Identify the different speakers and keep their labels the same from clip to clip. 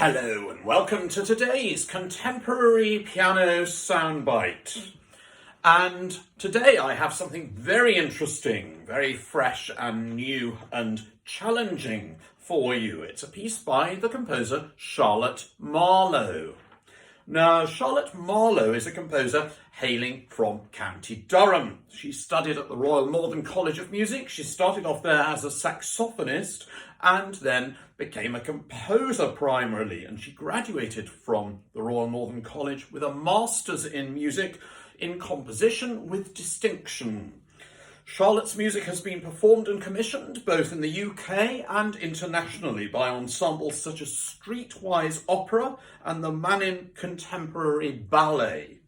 Speaker 1: Hello and welcome to today's contemporary piano soundbite. And today I have something very interesting, very fresh and new and challenging for you. It's a piece by the composer Charlotte Marlow. Now, Charlotte Marlow is a composer hailing from County Durham. She studied at the Royal Northern College of Music. She started off there as a saxophonist and then became a composer primarily. And she graduated from the Royal Northern College with a master's in music in composition with distinction. Charlotte's music has been performed and commissioned both in the UK and internationally by ensembles such as Streetwise Opera and the Mannin Contemporary Ballet.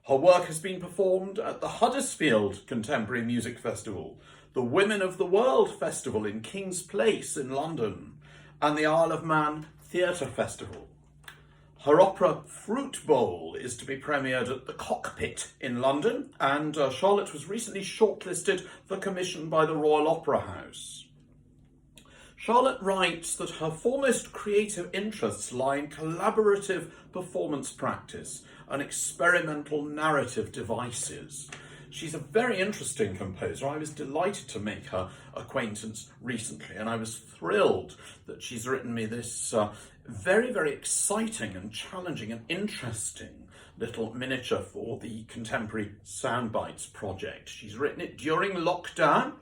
Speaker 1: Her work has been performed at the Huddersfield Contemporary Music Festival, the Women of the World Festival in King's Place in London, and the Isle of Man Theatre Festival. Her opera Fruit Bowl is to be premiered at the Cockpit in London, and Charlotte was recently shortlisted for commission by the Royal Opera House. Charlotte writes that her foremost creative interests lie in collaborative performance practice and experimental narrative devices. She's a very interesting composer. I was delighted to make her acquaintance recently, and I was thrilled that she's written me this very, very exciting and challenging and interesting little miniature for the Contemporary Soundbites project. She's written it during lockdown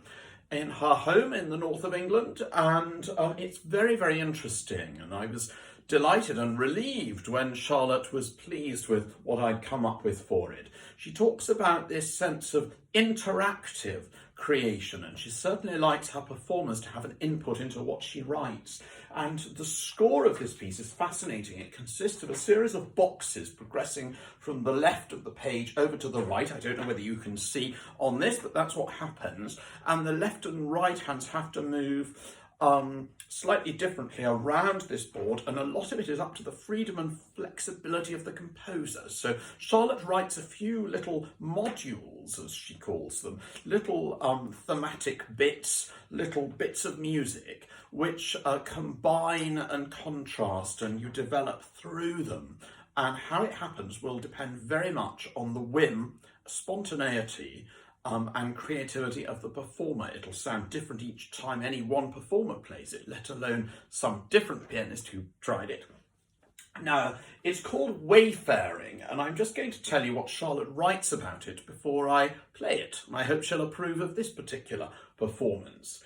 Speaker 1: in her home in the north of England, and it's very, very interesting. And I was delighted and relieved when Charlotte was pleased with what I'd come up with for it. She talks about this sense of interactive creation, and she certainly likes her performers to have an input into what she writes. And the score of this piece is fascinating. It consists of a series of boxes progressing from the left of the page over to the right. I don't know whether you can see on this, but that's what happens. And the left and right hands have to move slightly differently around this board, and a lot of it is up to the freedom and flexibility of the composer. So Charlotte writes a few little modules, as she calls them, little thematic bits, little bits of music, which combine and contrast, and you develop through them. And how it happens will depend very much on the whim, spontaneity, and creativity of the performer. It'll sound different each time any one performer plays it, let alone some different pianist who tried it. Now, it's called Wayfaring, and I'm just going to tell you what Charlotte writes about it before I play it, and I hope she'll approve of this particular performance.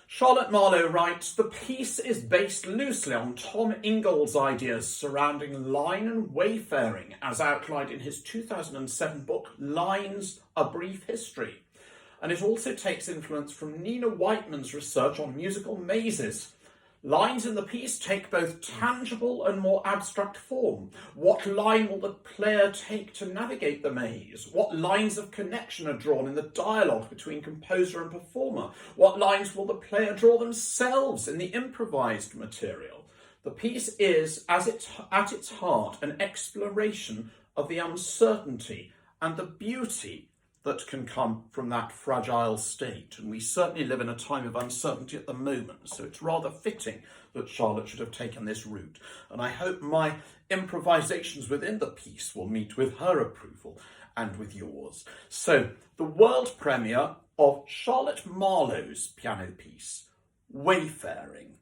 Speaker 1: Charlotte Marlow writes, "The piece is based loosely on Tom Ingold's ideas surrounding line and wayfaring, as outlined in his 2007 book, Lines, A Brief History. And it also takes influence from Nina Whiteman's research on musical mazes. Lines in the piece take both tangible and more abstract form. What line will the player take to navigate the maze? What lines of connection are drawn in the dialogue between composer and performer? What lines will the player draw themselves in the improvised material? The piece is, at its heart, an exploration of the uncertainty and the beauty that can come from that fragile state. And we certainly live in a time of uncertainty at the moment, so it's rather fitting that Charlotte should have taken this route. And I hope my improvisations within the piece will meet with her approval and with yours. So, the world premiere of Charlotte Marlow's piano piece, Wayfaring.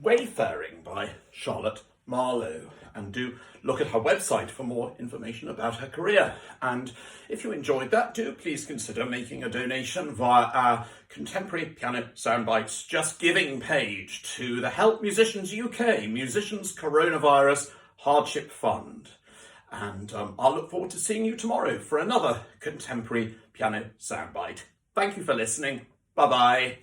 Speaker 1: Wayfaring by Charlotte Marlow, and do look at her website for more information about her career. And if you enjoyed that, do please consider making a donation via our Contemporary Piano Soundbites Just Giving page to the Help Musicians UK Musicians Coronavirus Hardship Fund. And I'll look forward to seeing you tomorrow for another Contemporary Piano Soundbite. Thank you for listening. Bye-bye.